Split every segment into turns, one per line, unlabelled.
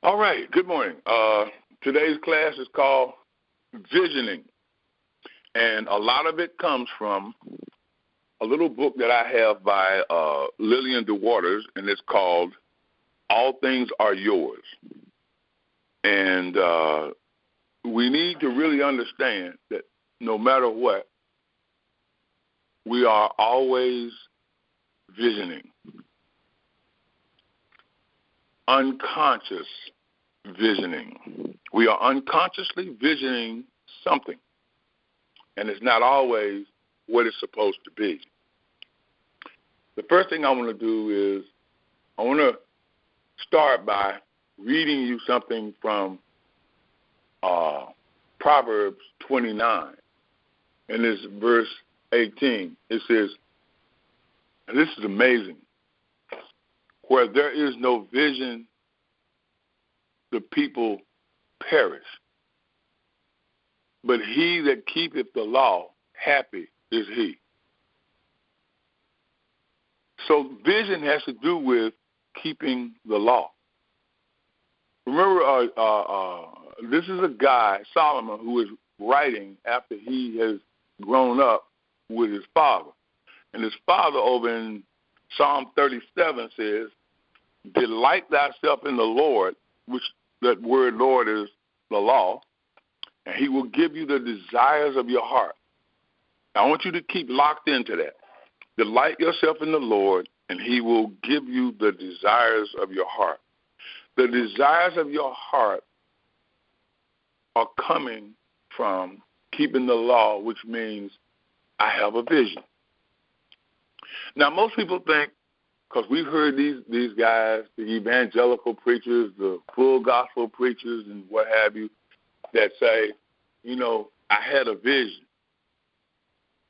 All right, good morning. Today's class is called Visioning, and a lot of it comes from a little book that I have by Lillian DeWaters, and it's called All Things Are Yours. And we need to really understand that no matter what, we are always visioning. Unconscious visioning. We are unconsciously visioning something, and it's not always what it's supposed to be. The first thing I want to do is I want to start by reading you something from Proverbs 29, and it's verse 18. It says, and this is amazing, where there is no vision, the people perish. But he that keepeth the law, happy is he. So vision has to do with keeping the law. Remember, this is a guy, Solomon, who is writing after he has grown up with his father. And his father over in Psalm 37 says, delight thyself in the Lord, which that word Lord is the law, and he will give you the desires of your heart. I want you to keep locked into that. Delight yourself in the Lord, and he will give you the desires of your heart. The desires of your heart are coming from keeping the law, which means I have a vision. Now, most people think, because we've heard these guys, the evangelical preachers, the full gospel preachers, and what have you, that say, I had a vision.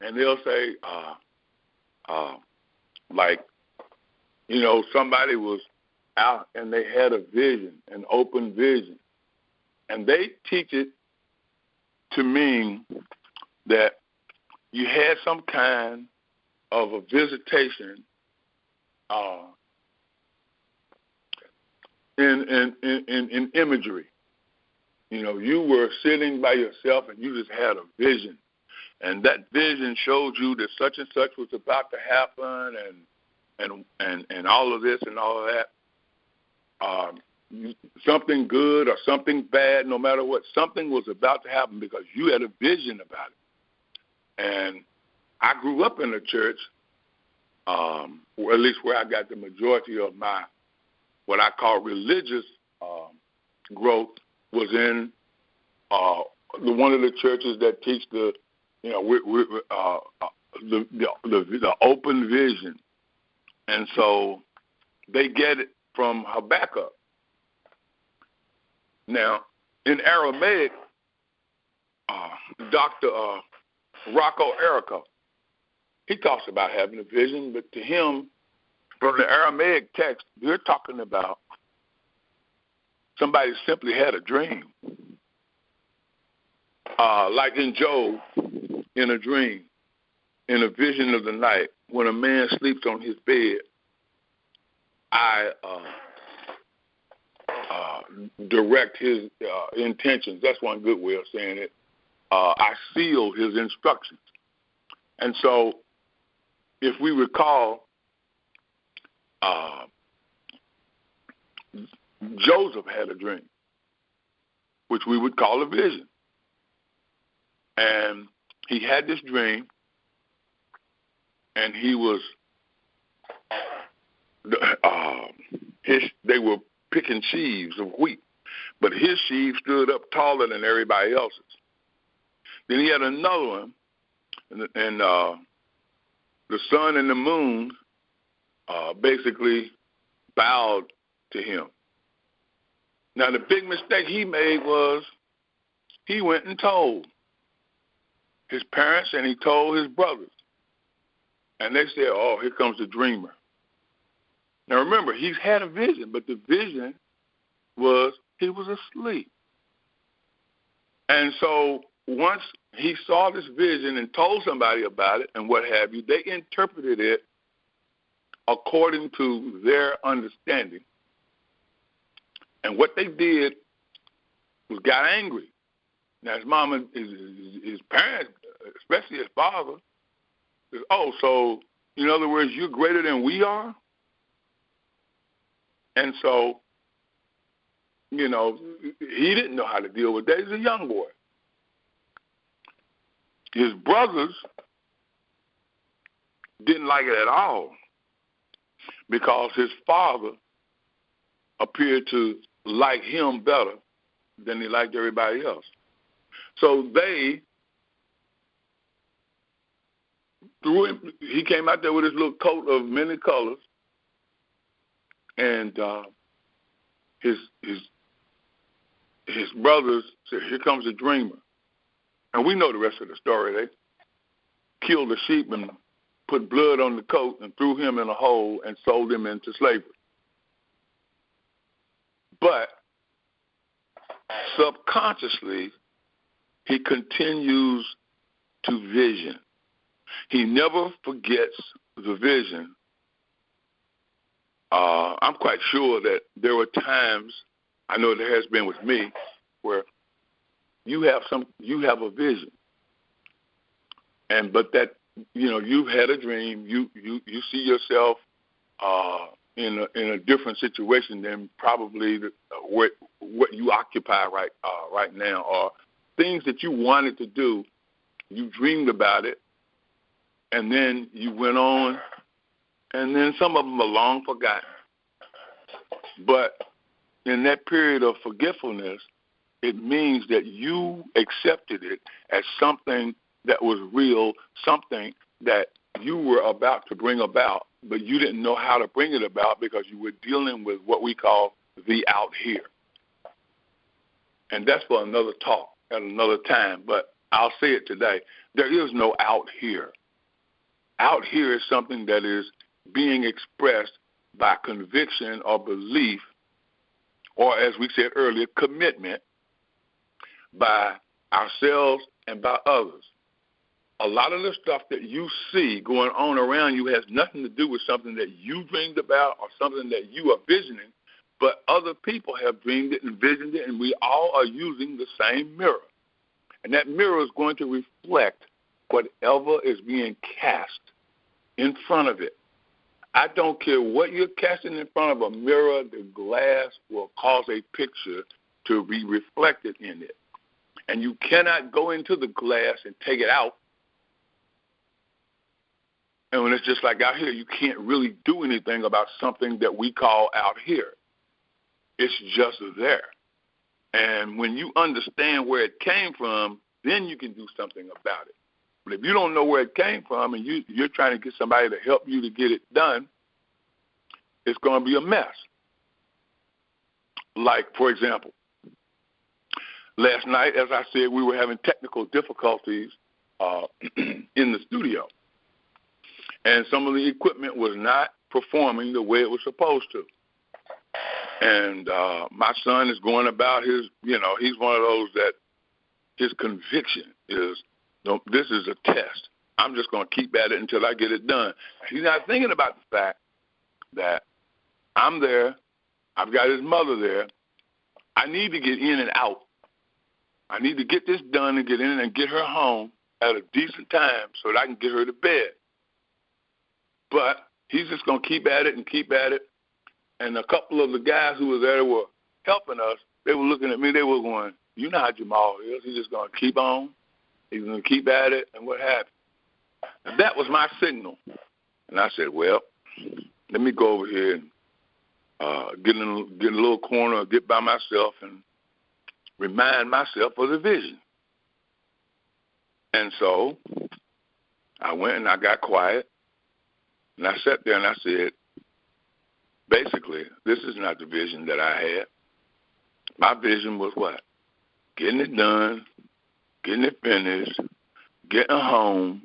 And they'll say, somebody was out and they had a vision, an open vision. And they teach it to mean that you had some kind of a visitation in imagery. You were sitting by yourself and you just had a vision. And that vision showed you that such and such was about to happen and all of this and all of that. Something good or something bad, no matter what, something was about to happen because you had a vision about it. And I grew up in a church, or at least where I got the majority of my what I call religious growth was in one of the churches that teach the open vision, and so they get it from Habakkuk. Now, in Aramaic, Dr. Rocco Errico, he talks about having a vision, but to him, from the Aramaic text, they're talking about somebody simply had a dream. Like in Job, in a dream, in a vision of the night, when a man sleeps on his bed, I direct his intentions. That's one good way of saying it. I seal his instructions. And so, if we recall, Joseph had a dream, which we would call a vision. And he had this dream, and he was, they were picking sheaves of wheat, but his sheaf stood up taller than everybody else's. Then he had another one, and the sun and the moon basically bowed to him. Now, the big mistake he made was he went and told his parents and he told his brothers. And they said, oh, here comes the dreamer. Now, remember, he's had a vision, but the vision was he was asleep. And so once he saw this vision and told somebody about it and what have you, they interpreted it according to their understanding. And what they did was got angry. Now his mama, his parents, especially his father, says, "Oh, so in other words, you're greater than we are?" And so, he didn't know how to deal with that. He's a young boy. His brothers didn't like it at all because his father appeared to like him better than he liked everybody else. So they threw him. He came out there with his little coat of many colors, and his brothers said, "Here comes a dreamer." And we know the rest of the story. They killed the sheep and put blood on the coat and threw him in a hole and sold him into slavery. But subconsciously, he continues to vision. He never forgets the vision. I'm quite sure that there were times, I know there has been with me, where you have a vision, but that you've had a dream. You see yourself in a different situation than probably what you occupy right now, or things that you wanted to do. You dreamed about it, and then you went on, and then some of them are long forgotten. But in that period of forgetfulness, it means that you accepted it as something that was real, something that you were about to bring about, but you didn't know how to bring it about because you were dealing with what we call the out here. And that's for another talk at another time, but I'll say it today. There is no out here. Out here is something that is being expressed by conviction or belief, or as we said earlier, commitment by ourselves and by others. A lot of the stuff that you see going on around you has nothing to do with something that you dreamed about or something that you are visioning, but other people have dreamed it and visioned it, and we all are using the same mirror. And that mirror is going to reflect whatever is being cast in front of it. I don't care what you're casting in front of a mirror, the glass will cause a picture to be reflected in it. And you cannot go into the glass and take it out. And when it's just like out here, you can't really do anything about something that we call out here. It's just there. And when you understand where it came from, then you can do something about it. But if you don't know where it came from and you're trying to get somebody to help you to get it done, it's going to be a mess. Like, for example, last night, as I said, we were having technical difficulties in the studio. And some of the equipment was not performing the way it was supposed to. And my son is going about his, he's one of those that his conviction is, no, this is a test. I'm just going to keep at it until I get it done. He's not thinking about the fact that I'm there. I've got his mother there. I need to get in and out. I need to get this done and get in and get her home at a decent time so that I can get her to bed. But he's just going to keep at it and keep at it. And a couple of the guys who were there were helping us. They were looking at me. They were going, you know how Jamal is. He's just going to keep on. He's going to keep at it, and what happened? And that was my signal. And I said, well, let me go over here and get in a little corner, get by myself, and remind myself of the vision. And so I went and I got quiet, and I sat there and I said, basically, this is not the vision that I had. My vision was what? Getting it done, getting it finished, getting home,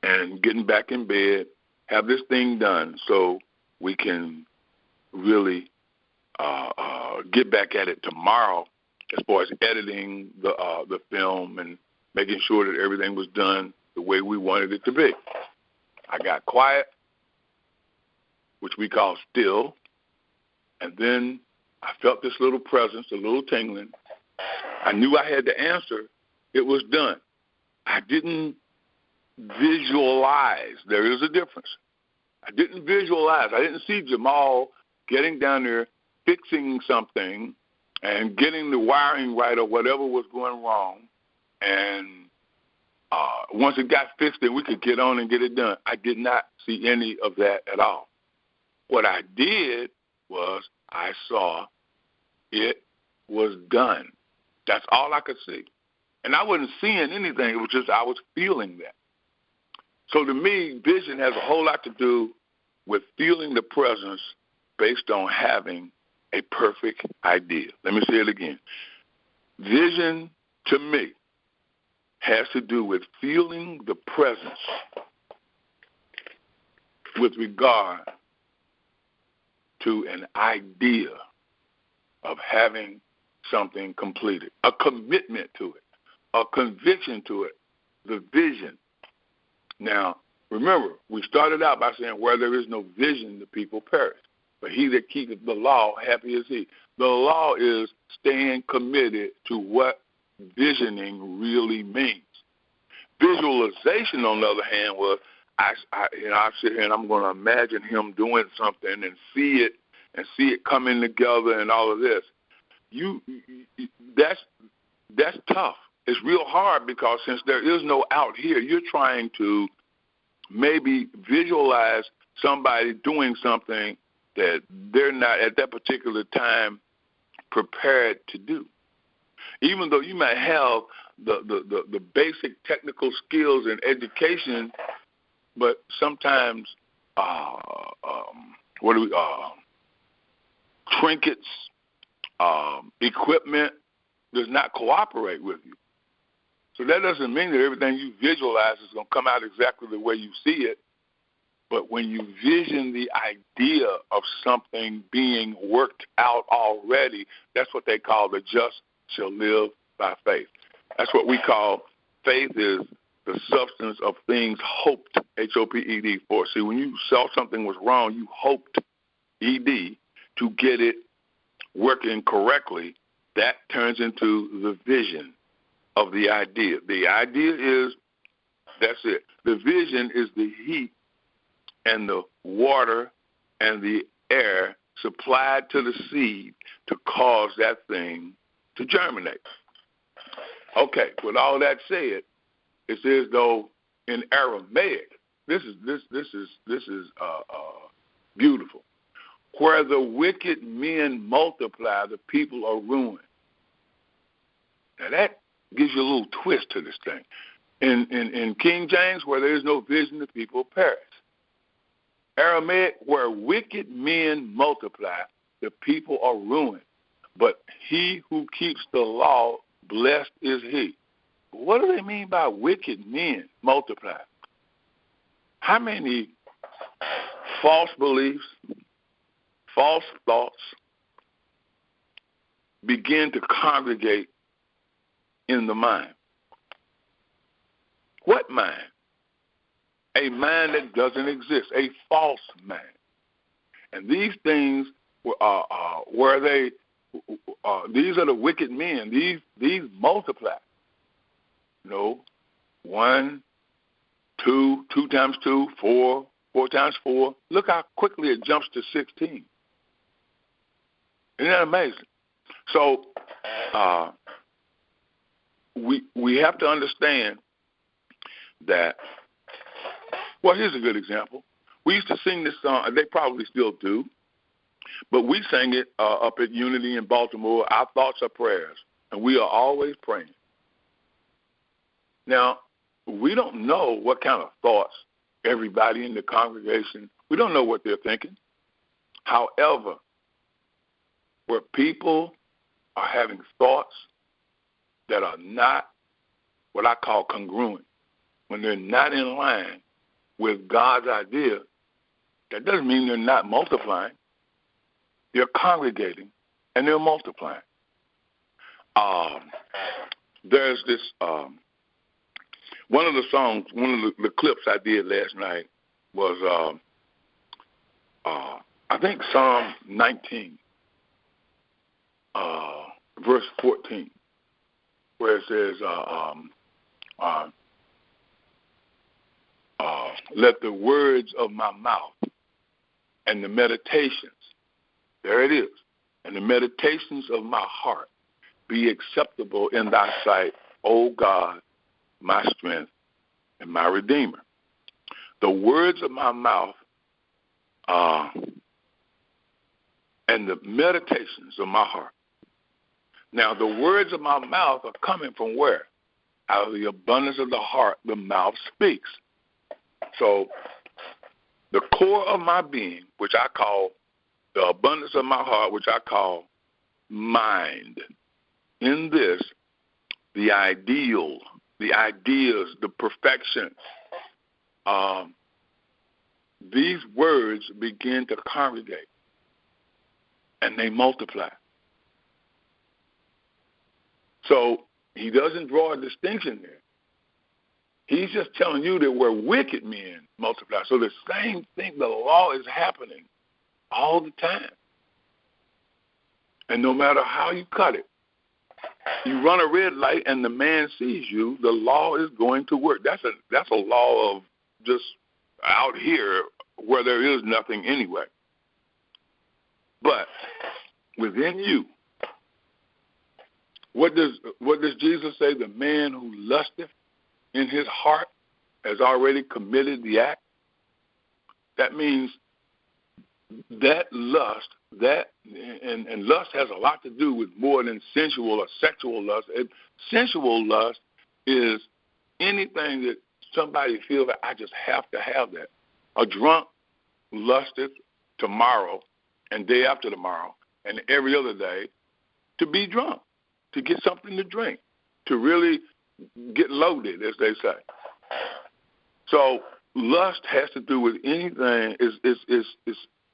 and getting back in bed, have this thing done so we can really get back at it tomorrow as far as editing the film and making sure that everything was done the way we wanted it to be. I got quiet, which we call still, and then I felt this little presence, a little tingling. I knew I had the answer. It was done. I didn't visualize. There is a difference. I didn't visualize. I didn't see Jamal getting down there, fixing something, and getting the wiring right or whatever was going wrong. And once it got fixed, then we could get on and get it done. I did not see any of that at all. What I did was I saw it was done. That's all I could see. And I wasn't seeing anything. It was just I was feeling that. So to me, vision has a whole lot to do with feeling the presence based on having a perfect idea. Let me say it again. Vision, to me, has to do with feeling the presence with regard to an idea of having something completed, a commitment to it, a conviction to it, the vision. Now, remember, we started out by saying where there is no vision, the people perish. But he that keepeth the law, happy is he. The law is staying committed to what visioning really means. Visualization, on the other hand, was I sit here and I'm going to imagine him doing something and see it coming together and all of this. That's tough. It's real hard because since there is no out here, you're trying to maybe visualize somebody doing something that they're not at that particular time prepared to do. Even though you might have the basic technical skills and education, but sometimes trinkets, equipment does not cooperate with you. So that doesn't mean that everything you visualize is going to come out exactly the way you see it. But when you vision the idea of something being worked out already, that's what they call the just shall live by faith. That's what we call faith is the substance of things hoped, H-O-P-E-D, for. See, when you saw something was wrong, you hoped, E-D, to get it working correctly. That turns into the vision of the idea. The idea is, that's it. The vision is the heat and the water and the air supplied to the seed to cause that thing to germinate. Okay, with all that said, it says though in Aramaic, this is beautiful. Where the wicked men multiply, the people are ruined. Now that gives you a little twist to this thing. In King James, where there is no vision, the people perish. Aramaic, where wicked men multiply, the people are ruined. But he who keeps the law, blessed is he. What do they mean by wicked men multiply? How many false beliefs, false thoughts begin to congregate in the mind? What mind? A mind that doesn't exist, a false mind. And these things these are the wicked men. These multiply. No, 1, 2, 2 times 2, 4, 4 times 4. Look how quickly it jumps to 16. Isn't that amazing? So we have to understand that. Well, here's a good example. We used to sing this song. They probably still do. But we sang it up at Unity in Baltimore. Our thoughts are prayers, and we are always praying. Now, we don't know what kind of thoughts everybody in the congregation, we don't know what they're thinking. However, where people are having thoughts that are not what I call congruent, when they're not in line with God's idea, that doesn't mean they're not multiplying. They're congregating, and they're multiplying. There's this, one of the songs, one of the clips I did last night was, I think, Psalm 19. verse 14, where it says, let the words of my mouth and the meditations, there it is, and the meditations of my heart be acceptable in thy sight, O God, my strength and my Redeemer. The words of my mouth and the meditations of my heart. Now, the words of my mouth are coming from where? Out of the abundance of the heart, the mouth speaks. So the core of my being, which I call the abundance of my heart, which I call mind, in this, the ideal, the ideas, the perfection, these words begin to congregate and they multiply. So he doesn't draw a distinction there. He's just telling you that where wicked men multiply. So the same thing, the law is happening all the time. And no matter how you cut it, you run a red light and the man sees you, the law is going to work. That's a law of just out here where there is nothing anyway. But within you, what does Jesus say? The man who lusteth in his heart has already committed the act. That means that lust, and lust has a lot to do with more than sensual or sexual lust. Sensual lust is anything that somebody feels that I just have to have that. A drunk lusteth tomorrow and day after tomorrow and every other day to be drunk, to get something to drink, to really get loaded, as they say. So lust has to do with anything is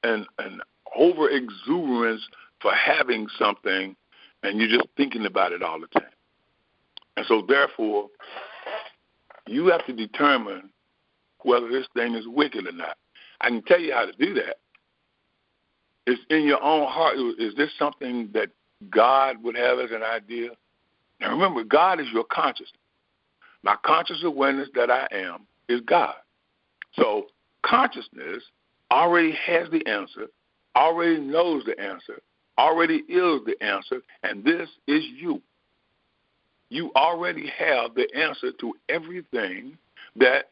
an over exuberance for having something, and you're just thinking about it all the time. And so therefore, you have to determine whether this thing is wicked or not. I can tell you how to do that. It's in your own heart. Is this something that God would have as an idea? Now remember, God is your consciousness. My conscious awareness that I am is God. So consciousness already has the answer, already knows the answer, already is the answer, and this is you. You already have the answer to everything that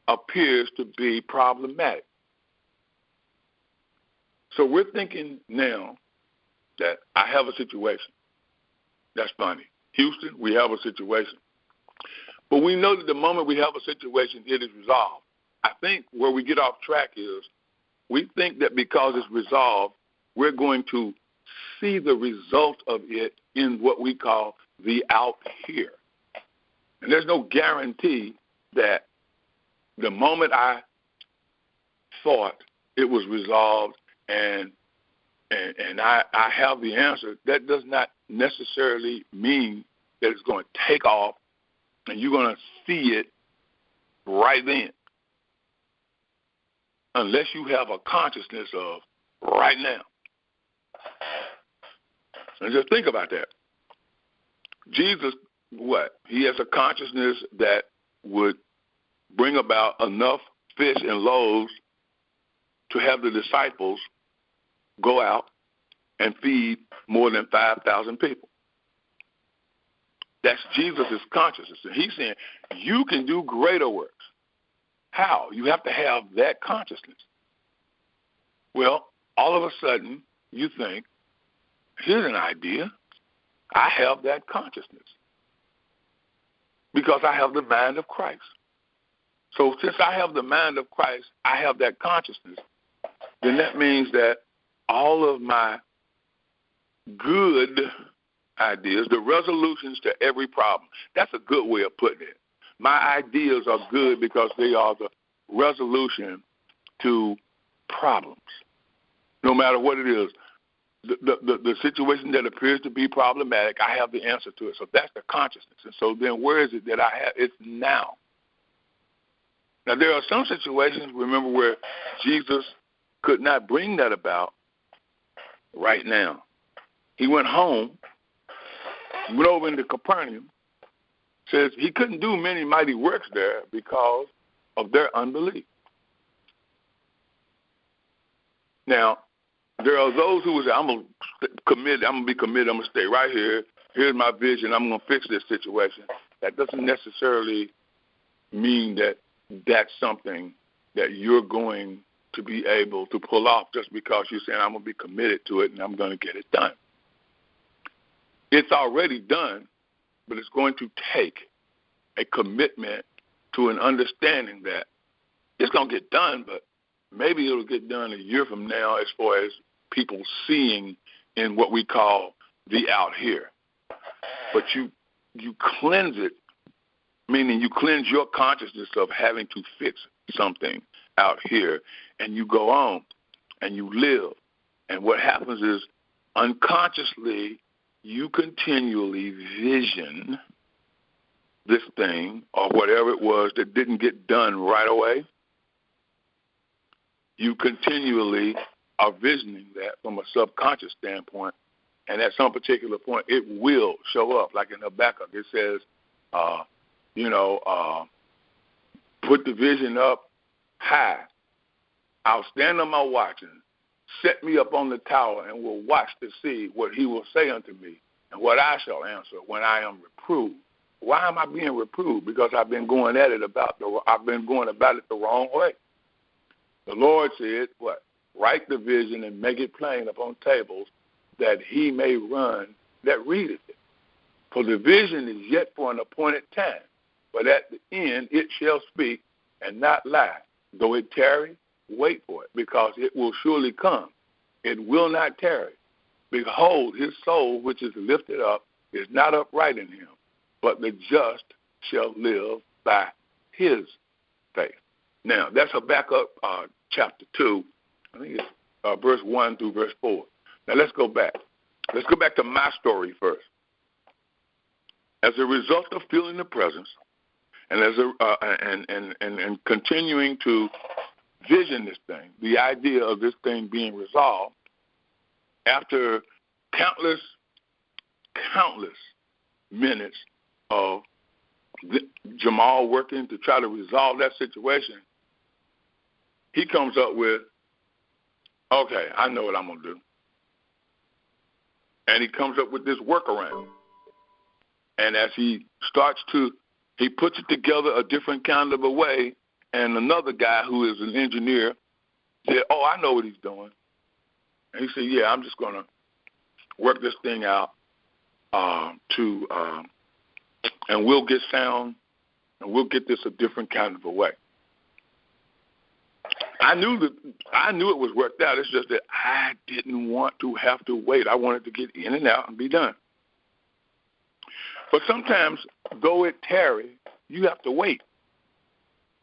appears to be problematic. So we're thinking now that I have a situation. That's funny. Houston, we have a situation. But we know that the moment we have a situation, it is resolved. I think where we get off track is we think that because it's resolved, we're going to see the result of it in what we call the out here. And there's no guarantee that the moment I thought it was resolved and I have the answer, that does not necessarily mean that it's going to take off and you're going to see it right then. Unless you have a consciousness of right now. And just think about that. Jesus, what? He has a consciousness that would bring about enough fish and loaves to have the disciples go out and feed more than 5,000 people. That's Jesus' consciousness. And he's saying, you can do greater works. How? You have to have that consciousness. Well, all of a sudden, you think, here's an idea. I have that consciousness because I have the mind of Christ. So since I have the mind of Christ, I have that consciousness, then that means that all of my good ideas, the resolutions to every problem, that's a good way of putting it. My ideas are good because they are the resolution to problems. No matter what it is, the situation that appears to be problematic, I have the answer to it. So that's the consciousness. And so then where is it that I have? It's now. Now, there are some situations, remember, where Jesus could not bring that about right now. He went home, went over into Capernaum, says he couldn't do many mighty works there because of their unbelief. Now, there are those who will say, I'm going to be committed, I'm going to stay right here. Here's my vision, I'm going to fix this situation. That doesn't necessarily mean that that's something that you're going to be able to pull off just because you're saying, I'm going to be committed to it and I'm going to get it done. It's already done, but it's going to take a commitment to an understanding that it's going to get done, but maybe it'll get done a year from now as far as people seeing in what we call the out here. But you cleanse it, meaning you cleanse your consciousness of having to fix something out here, and you go on and you live. And what happens is unconsciously you continually vision this thing or whatever it was that didn't get done right away. You continually are visioning that from a subconscious standpoint, and at some particular point it will show up. Like in Habakkuk, it says, put the vision up high. I'll stand on my watch and set me up on the tower and will watch to see what he will say unto me and what I shall answer when I am reproved. Why am I being reproved? Because I've been going about it the wrong way. The Lord said, what? Write the vision and make it plain upon tables that he may run that readeth it. For the vision is yet for an appointed time, but at the end it shall speak and not lie. Though it tarry, wait for it, because it will surely come. It will not tarry. Behold, his soul which is lifted up is not upright in him, but the just shall live by his faith. Now, that's Habakkuk chapter 2. I think it's verse 1 through verse 4. Now, let's go back. Let's go back to my story first. As a result of feeling the presence and and continuing to vision this thing, the idea of this thing being resolved, after countless minutes of Jamal working to try to resolve that situation, he comes up with, okay, I know what I'm going to do. And he comes up with this workaround. And as he puts it together a different kind of a way, and another guy who is an engineer said, oh, I know what he's doing. And he said, yeah, I'm just going to work this thing out and we'll get sound, and we'll get this a different kind of a way. I knew it was worked out. It's just that I didn't want to have to wait. I wanted to get in and out and be done. But sometimes, though it tarry, you have to wait,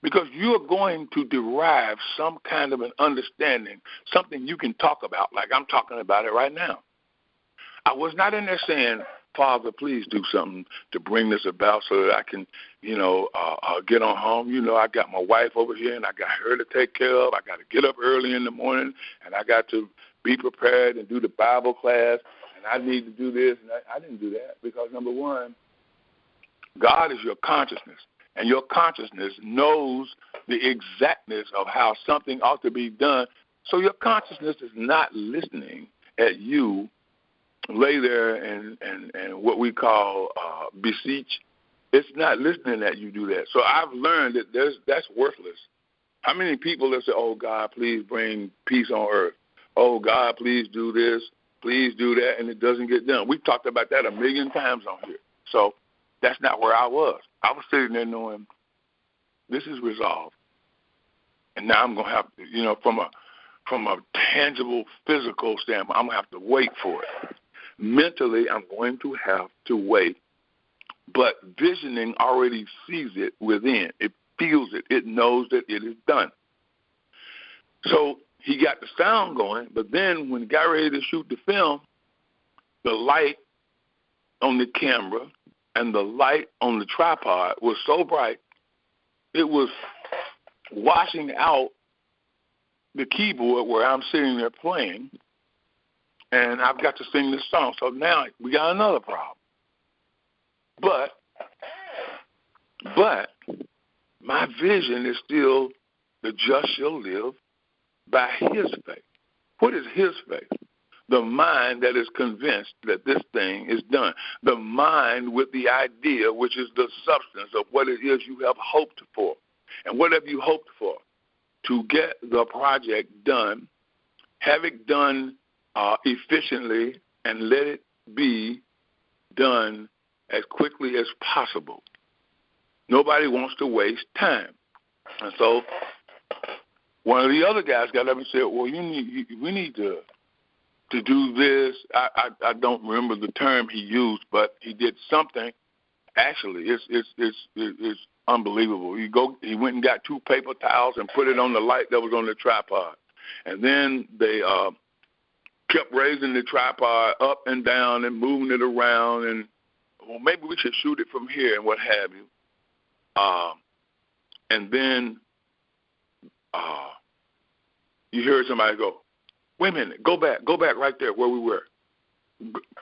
because you're going to derive some kind of an understanding, something you can talk about, like I'm talking about it right now. I was not in there saying, Father, please do something to bring this about so that I can, get on home. I got my wife over here, and I got her to take care of. I got to get up early in the morning, and I got to be prepared and do the Bible class, and I need to do this. And I didn't do that because, number one, God is your consciousness, and your consciousness knows the exactness of how something ought to be done. So your consciousness is not listening at you lay there and what we call beseech. It's not listening that you do that. So I've learned that that's worthless. How many people that say, oh, God, please bring peace on earth. Oh, God, please do this. Please do that, and it doesn't get done. We've talked about that a million times on here. So that's not where I was. I was sitting there knowing this is resolved. And now I'm going to have to, from a tangible, physical standpoint, I'm going to have to wait for it. Mentally, I'm going to have to wait. But visioning already sees it within. It feels it. It knows that it is done. So he got the sound going, but then when he got ready to shoot the film, the light on the camera and the light on the tripod was so bright, it was washing out the keyboard where I'm sitting there playing, and I've got to sing this song. So now we got another problem. But my vision is still the just shall live by his faith. What is his faith? The mind that is convinced that this thing is done. The mind with the idea, which is the substance of what it is you have hoped for. And what have you hoped for? To get the project done, have it done efficiently, and let it be done as quickly as possible. Nobody wants to waste time. And so one of the other guys got up and said, well, we need to do this. I don't remember the term he used, but he did something. Actually, it's unbelievable. He went and got 2 paper towels and put it on the light that was on the tripod. And then they kept raising the tripod up and down and moving it around, and well, maybe we should shoot it from here and what have you. And then you heard somebody go, wait a minute, go back right there where we were.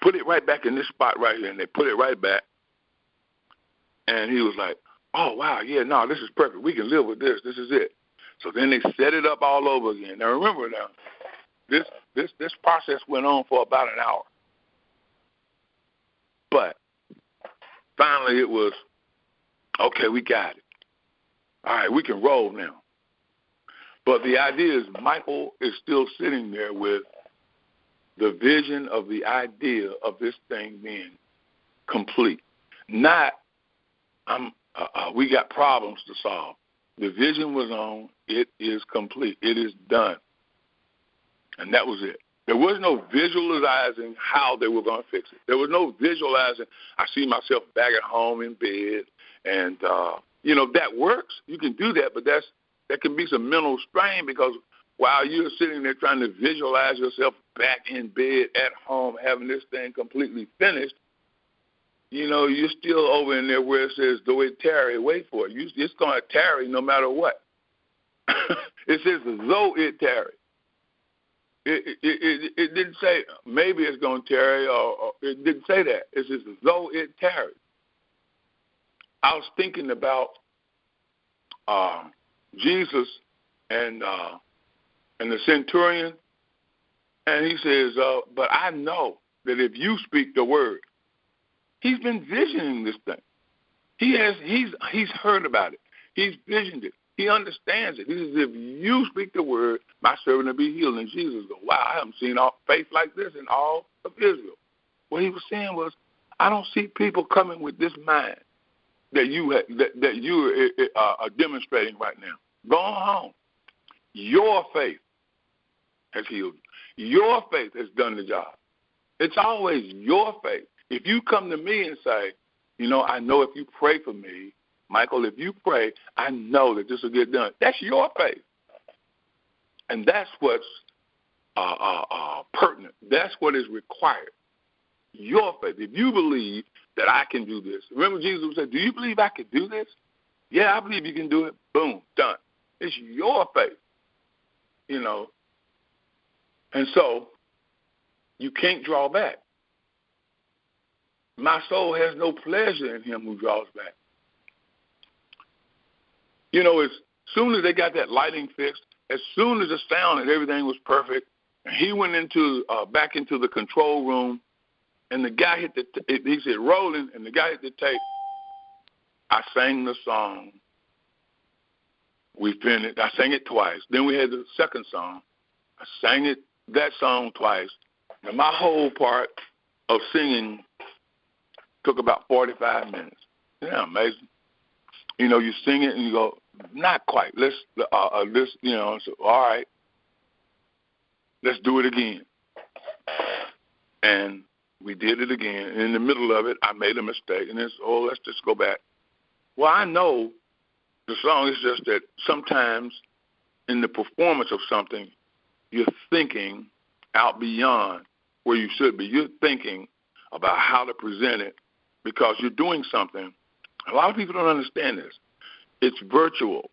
Put it right back in this spot right here. And they put it right back. And he was like, oh, wow, yeah, no, this is perfect. We can live with this. This is it. So then they set it up all over again. Now, remember now, this process went on for about an hour. But finally it was, okay, we got it. All right, we can roll now. But the idea is Michael is still sitting there with the vision of the idea of this thing being complete. Not, we got problems to solve. The vision was on. It is complete. It is done. And that was it. There was no visualizing how they were going to fix it. There was no visualizing, I see myself back at home in bed. And, that works. You can do that, but that can be some mental strain, because while you're sitting there trying to visualize yourself back in bed at home having this thing completely finished, you're still over in there where it says, though it tarry, wait for it. It's going to tarry no matter what. It says, though it tarry. It didn't say maybe it's going to tarry, or it didn't say that. It says, though it tarry. I was thinking about Jesus and the centurion, and he says, but I know that if you speak the word, he's been visioning this thing. He's heard about it. He's visioned it. He understands it. He says, if you speak the word, my servant will be healed. And Jesus goes, wow, I haven't seen faith like this in all of Israel. What he was saying was, I don't see people coming with this mind that you are demonstrating right now. Go on home. Your faith has healed you. Your faith has done the job. It's always your faith. If you come to me and say, I know if you pray for me, Michael, if you pray, I know that this will get done. That's your faith. And that's what's pertinent. That's what is required. Your faith. If you believe that I can do this. Remember Jesus said, do you believe I can do this? Yeah, I believe you can do it. Boom, done. It's your faith. And so you can't draw back. My soul has no pleasure in him who draws back. As soon as they got that lighting fixed, as soon as the sound and everything was perfect, and he went back into the control room, and the guy he said, rolling, and the guy hit the tape. I sang the song. We finished. I sang it twice. Then we had the second song. I sang that song twice. And my whole part of singing took about 45 minutes. Isn't that amazing? You sing it and you go, not quite. So, all right, let's do it again. And we did it again. And in the middle of it, I made a mistake. And let's just go back. Well, I know the song is just that sometimes in the performance of something, you're thinking out beyond where you should be. You're thinking about how to present it because you're doing something. A lot of people don't understand this. It's virtual.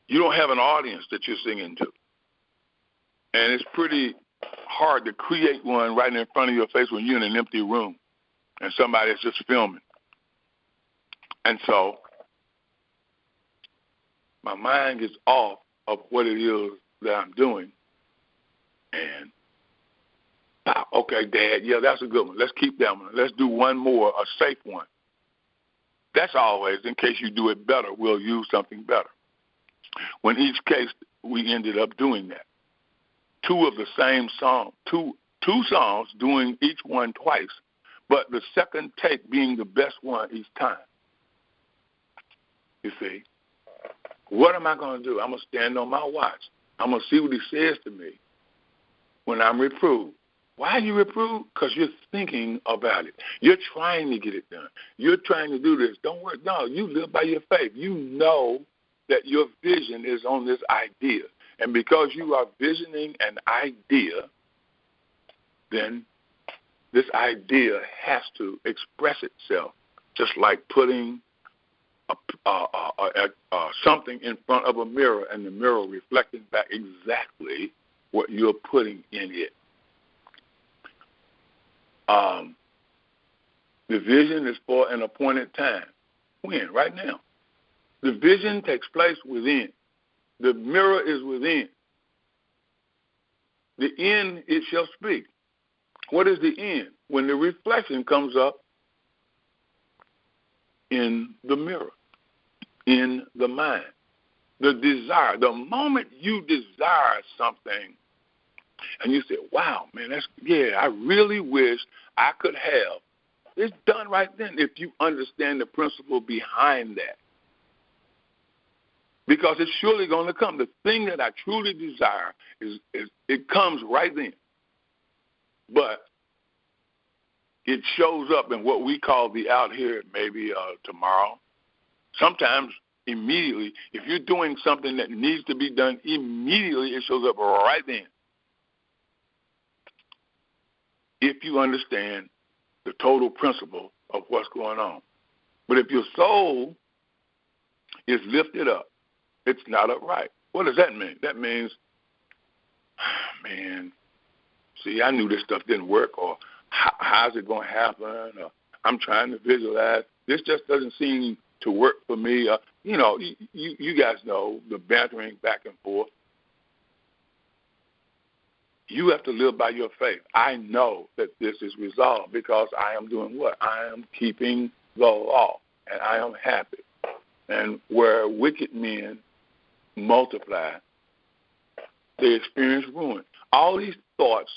You don't have an audience that you're singing to. And it's pretty hard to create one right in front of your face when you're in an empty room and somebody's just filming. And so my mind gets off of what it is that I'm doing. And, okay, Dad, yeah, that's a good one. Let's keep that one. Let's do one more, a safe one. That's always, in case you do it better, we'll use something better. When each case, we ended up doing that. Two of the same song, two songs, doing each one twice, but the second take being the best one each time. You see, what am I going to do? I'm going to stand on my watch. I'm going to see what he says to me when I'm reproved. Why are you reproved? Because you're thinking about it. You're trying to get it done. You're trying to do this. Don't worry. No, you live by your faith. You know that your vision is on this idea. And because you are visioning an idea, then this idea has to express itself, just like putting something in front of a mirror and the mirror reflecting back exactly what you're putting in it. The vision is for an appointed time. When? Right now. The vision takes place within. The mirror is within. The end, it shall speak. What is the end? When the reflection comes up in the mirror, in the mind. The desire, the moment you desire something and you say, wow, man, I really wish I could have. It's done right then if you understand the principle behind that. Because it's surely going to come. The thing that I truly desire is it comes right then. But it shows up in what we call the out here, maybe tomorrow. Sometimes immediately. If you're doing something that needs to be done immediately, it shows up right then. If you understand the total principle of what's going on. But if your soul is lifted up, it's not upright. What does that mean? That means, man, see, I knew this stuff didn't work, or how's it going to happen? Or I'm trying to visualize. This just doesn't seem to work for me. You guys know the bantering back and forth. You have to live by your faith. I know that this is resolved because I am doing what? I am keeping the law, and I am happy. And where wicked men multiply, they experience ruin. All these thoughts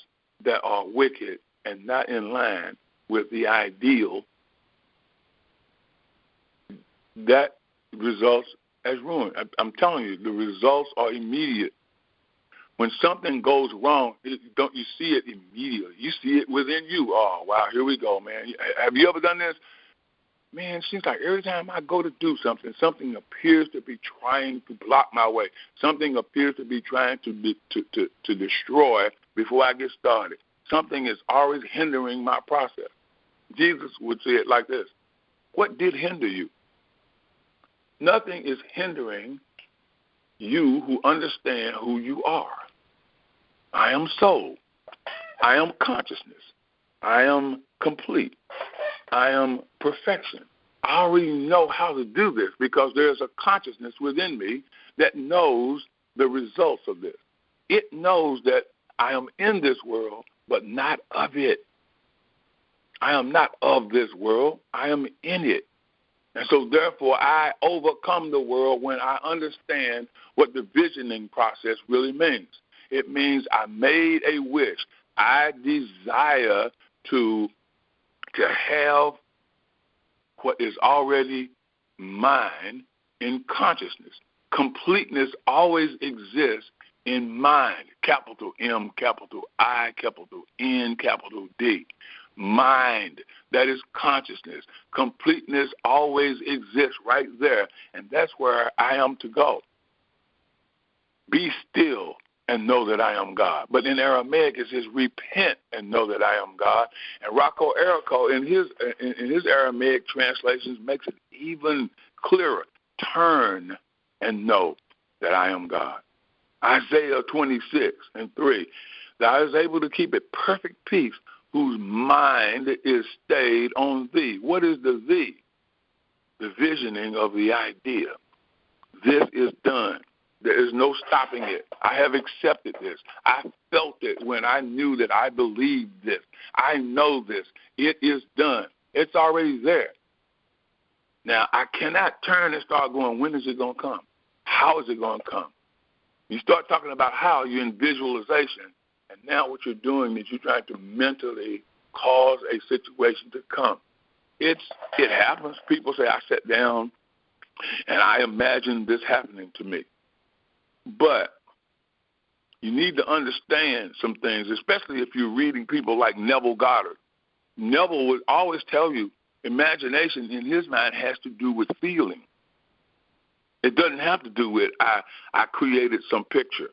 that are wicked and not in line with the ideal, that results as ruin. I'm telling you, the results are immediate. When something goes wrong, don't you see it immediately? You see it within you. Oh, wow, here we go, man. Have you ever done this? Man, it seems like every time I go to do something, something appears to be trying to block my way. Something appears to be trying to destroy before I get started. Something is always hindering my process. Jesus would say it like this. What did hinder you? Nothing is hindering you who understand who you are. I am soul. I am consciousness. I am complete. I am perfection. I already know how to do this because there's a consciousness within me that knows the results of this. It knows that I am in this world, but not of it. I am not of this world. I am in it. And so, therefore, I overcome the world when I understand what the visioning process really means. It means I made a wish. I desire to have what is already mine in consciousness. Completeness always exists in mind, capital M, capital I, capital N, capital D. Mind, that is consciousness. Completeness always exists right there, and that's where I am to go. Be still and know that I am God. But in Aramaic it says repent and know that I am God. And Rocco Errico in his Aramaic translations makes it even clearer. Turn and know that I am God. Isaiah 26:3. Thou is able to keep it perfect peace, whose mind is stayed on thee. What is the thee? The visioning of the idea. This is done. There is no stopping it. I have accepted this. I felt it when I knew that I believed this. I know this. It is done. It's already there. Now, I cannot turn and start going, when is it going to come? How is it going to come? You start talking about how, you're in visualization, and now what you're doing is you're trying to mentally cause a situation to come. It happens. People say, I sat down and I imagined this happening to me. But you need to understand some things, especially if you're reading people like Neville Goddard. Neville would always tell you imagination in his mind has to do with feeling. It doesn't have to do with I created some picture.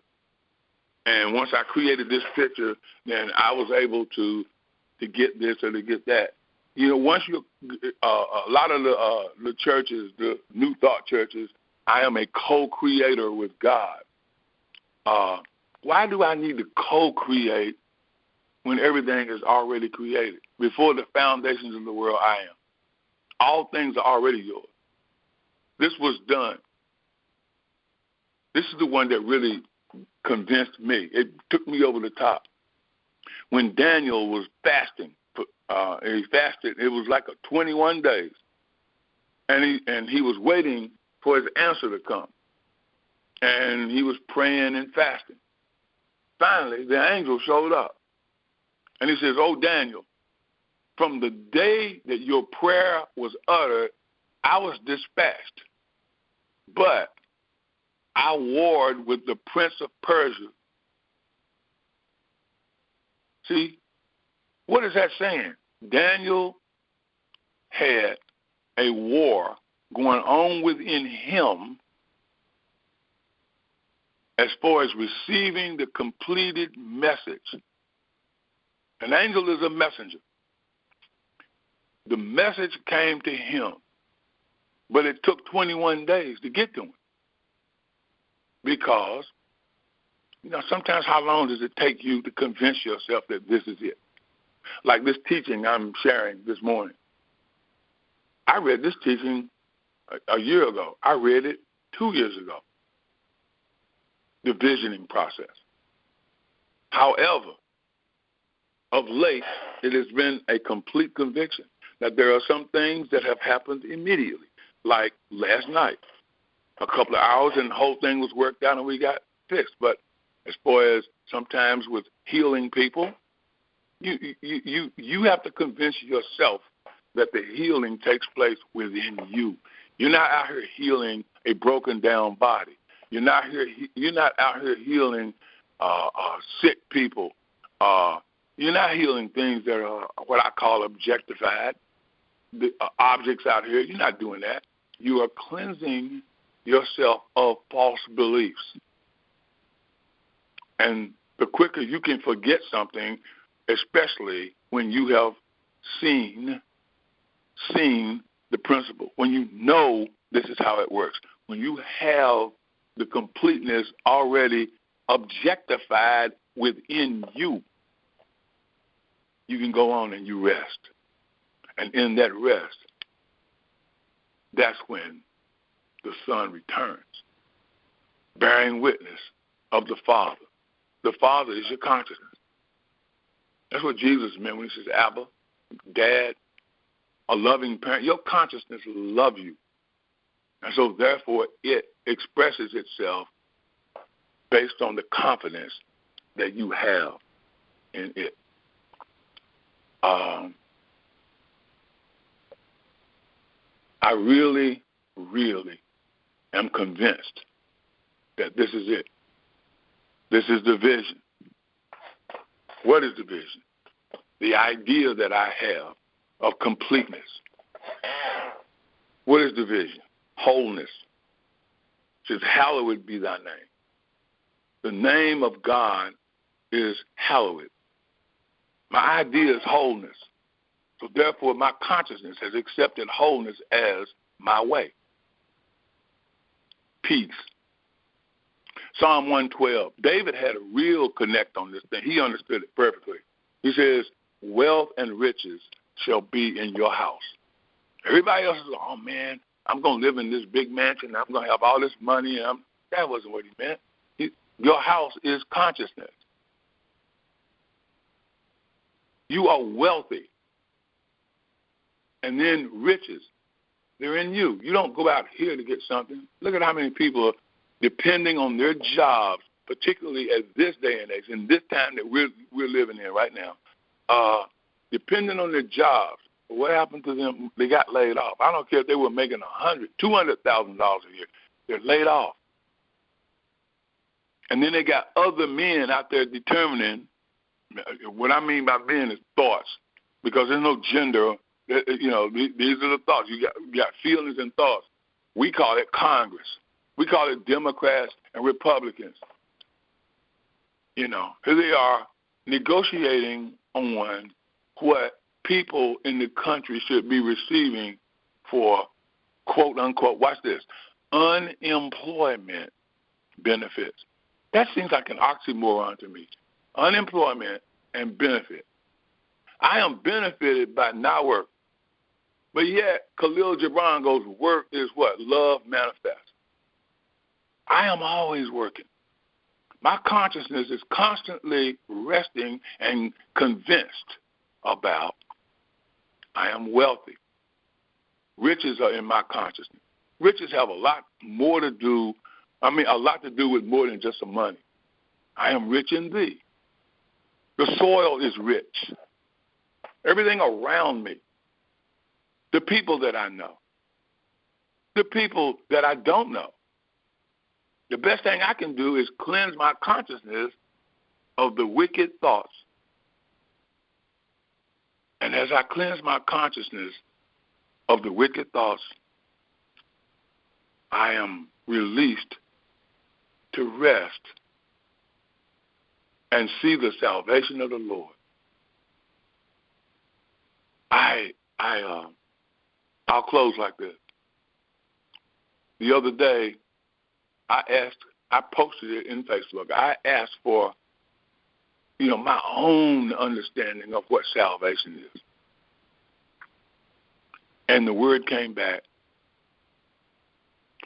And once I created this picture, then I was able to get this or to get that. You know, once you a lot of the churches, the New Thought churches, I am a co-creator with God. Why do I need to co-create when everything is already created? Before the foundations of the world, I am. All things are already yours. This was done. This is the one that really convinced me. It took me over the top. When Daniel was fasting, he fasted, it was like 21 days. And he was waiting for his answer to come. And he was praying and fasting. Finally, the angel showed up. And he says, oh, Daniel, from the day that your prayer was uttered, I was dispatched. But I warred with the prince of Persia. See, what is that saying? Daniel had a war going on within him as far as receiving the completed message. An angel is a messenger. The message came to him, but it took 21 days to get to him. Because, you know, sometimes how long does it take you to convince yourself that this is it? Like this teaching I'm sharing this morning. I read this teaching a year ago. I read it 2 years ago. The visioning process. However, of late, it has been a complete conviction that there are some things that have happened immediately, like last night. A couple of hours and the whole thing was worked out and we got fixed. But as far as sometimes with healing people, you have to convince yourself that the healing takes place within you. You're not out here healing a broken down body. You're not out here healing sick people. You're not healing things that are what I call objectified, the objects out here. You're not doing that. You are cleansing yourself of false beliefs. And the quicker you can forget something, especially when you have seen the principle, when you know this is how it works, when you have the completeness already objectified within you, you can go on and you rest. And in that rest, that's when the Son returns, bearing witness of the Father. The Father is your consciousness. That's what Jesus meant when he says, Abba, Dad, a loving parent. Your consciousness loves you. And so, therefore, it expresses itself based on the confidence that you have in it. I really, really am convinced that this is it. This is the vision. What is the vision? The idea that I have of completeness. What is the vision? Wholeness. It says, hallowed be thy name. The name of God is hallowed. My idea is wholeness. So therefore, my consciousness has accepted wholeness as my way. Peace. Psalm 112. David had a real connect on this thing. He understood it perfectly. He says, wealth and riches shall be in your house. Everybody else is like, oh, man, I'm going to live in this big mansion. I'm going to have all this money. That wasn't what he meant. Your house is consciousness. You are wealthy. And then riches, they're in you. You don't go out here to get something. Look at how many people are depending on their jobs, particularly at this day and age, in this time that we're living in right now, depending on their jobs. What happened to them? They got laid off. I don't care if they were making $200,000 a year. They're laid off. And then they got other men out there determining, what I mean by men is thoughts, because there's no gender. These are the thoughts. You got feelings and thoughts. We call it Congress. We call it Democrats and Republicans. Here they are negotiating on what people in the country should be receiving for, quote, unquote, watch this, unemployment benefits. That seems like an oxymoron to me. Unemployment and benefit. I am benefited by not work. But yet, Khalil Gibran goes, work is what? Love manifests. I am always working. My consciousness is constantly resting and convinced about I am wealthy. Riches are in my consciousness. Riches have a lot to do with more than just some money. I am rich in thee. The soil is rich. Everything around me. The people that I know. The people that I don't know. The best thing I can do is cleanse my consciousness of the wicked thoughts. And as I cleanse my consciousness of the wicked thoughts, I am released to rest and see the salvation of the Lord. I'll close like this. The other day, I posted it in Facebook. I asked for, my own understanding of what salvation is. And the word came back,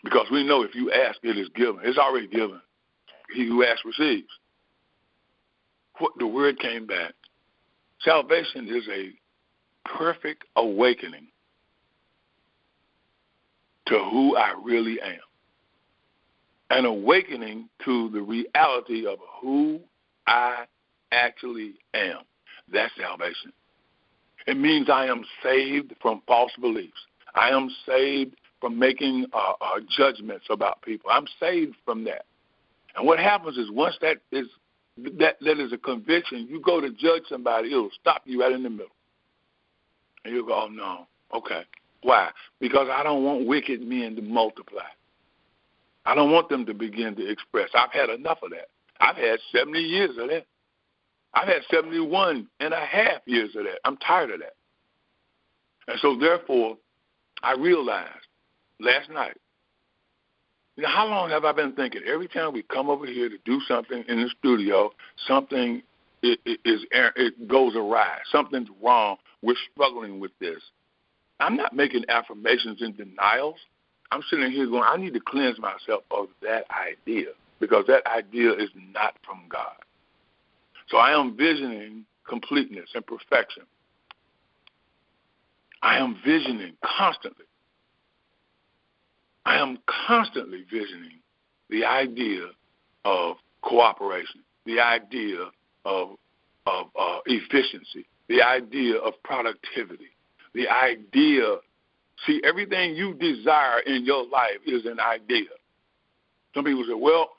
because we know if you ask, it is given. It's already given. He who asks receives. The word came back. Salvation is a perfect awakening to who I really am. An awakening to the reality of who I actually am. That's salvation. It means I am saved from false beliefs. I am saved from making judgments about people. I'm saved from that. And what happens is once that is a conviction, you go to judge somebody, it'll stop you right in the middle. And you'll go, oh, no. Okay. Why? Because I don't want wicked men to multiply. I don't want them to begin to express. I've had enough of that. I've had 70 years of that. I've had 71 and a half years of that. I'm tired of that. And so, therefore, I realized last night, how long have I been thinking? Every time we come over here to do something in the studio, something it goes awry. Something's wrong. We're struggling with this. I'm not making affirmations and denials. I'm sitting here going, I need to cleanse myself of that idea, because that idea is not from God. So I am visioning completeness and perfection. I am visioning constantly. I am constantly visioning the idea of cooperation, the idea of efficiency, the idea of productivity, the idea. See, everything you desire in your life is an idea. Some people say, well,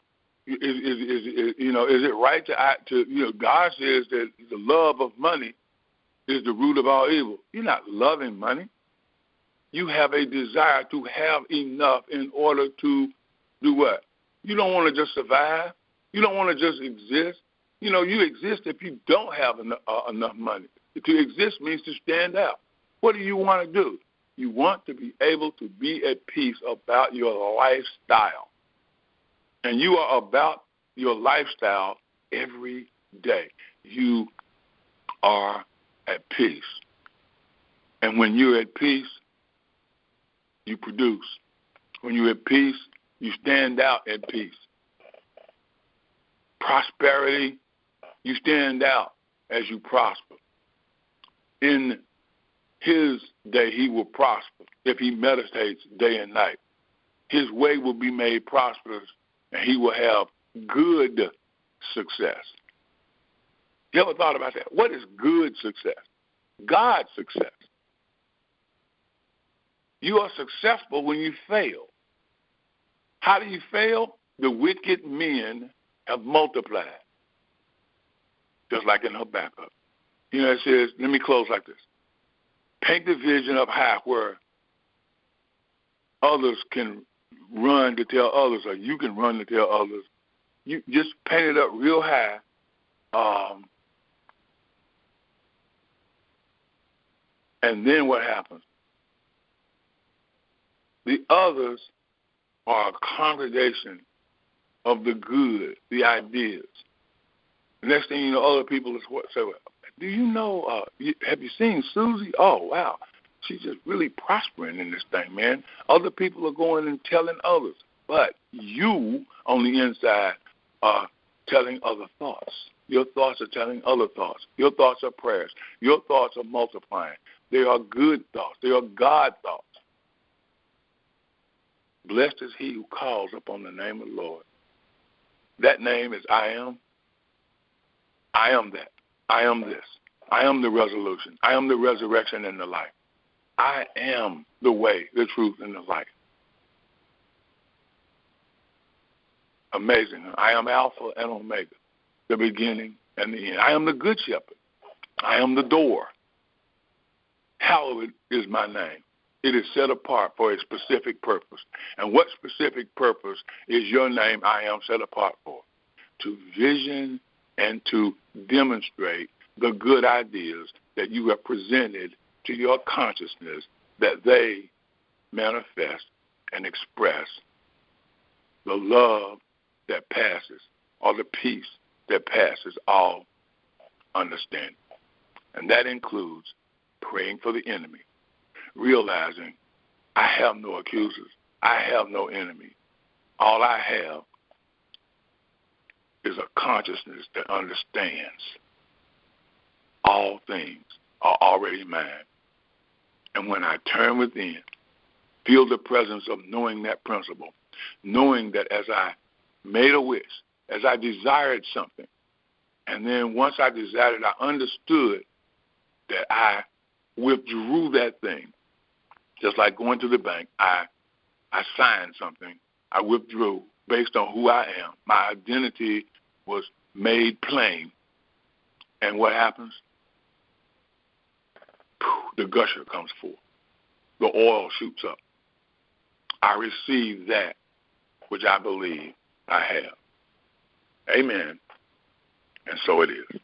is it right to God says that the love of money is the root of all evil. You're not loving money. You have a desire to have enough in order to do what? You don't want to just survive. You don't want to just exist. You exist if you don't have enough money. To exist means to stand out. What do you want to do? You want to be able to be at peace about your lifestyle. And you are about your lifestyle every day. You are at peace. And when you're at peace, you produce. When you're at peace, you stand out at peace. Prosperity, you stand out as you prosper. In his day, he will prosper if he meditates day and night. His way will be made prosperous, and he will have good success. You ever thought about that? What is good success? God's success. You are successful when you fail. How do you fail? The wicked men have multiplied. Just like in Habakkuk. You know, it says, let me close like this. Paint the vision up high where others can run to tell others, or you can run to tell others. You just paint it up real high. And then what happens? The others are a congregation of the good, the ideas. The next thing you know, other people say, well, do you know, have you seen Susie? Oh, wow. She's just really prospering in this thing, man. Other people are going and telling others. But you, on the inside, are telling other thoughts. Your thoughts are telling other thoughts. Your thoughts are prayers. Your thoughts are multiplying. They are good thoughts. They are God thoughts. Blessed is he who calls upon the name of the Lord. That name is I am. I am that. I am this. I am the resolution. I am the resurrection and the life. I am the way, the truth, and the life. Amazing. I am Alpha and Omega, the beginning and the end. I am the good shepherd. I am the door. Hallowed is my name. It is set apart for a specific purpose. And what specific purpose is your name, I am, set apart for? To vision and to demonstrate the good ideas that you have presented to your consciousness, that they manifest and express the love that passes, or the peace that passes all understanding. And that includes praying for the enemy, realizing I have no accusers, I have no enemy. All I have is a consciousness that understands all things are already mine. And when I turn within, feel the presence of knowing that principle, knowing that as I made a wish, as I desired something, and then once I desired it, I understood that I withdrew that thing. Just like going to the bank, I signed something, I withdrew based on who I am. My identity was made plain. And what happens? The gusher comes forth. The oil shoots up. I receive that which I believe I have. Amen. And so it is.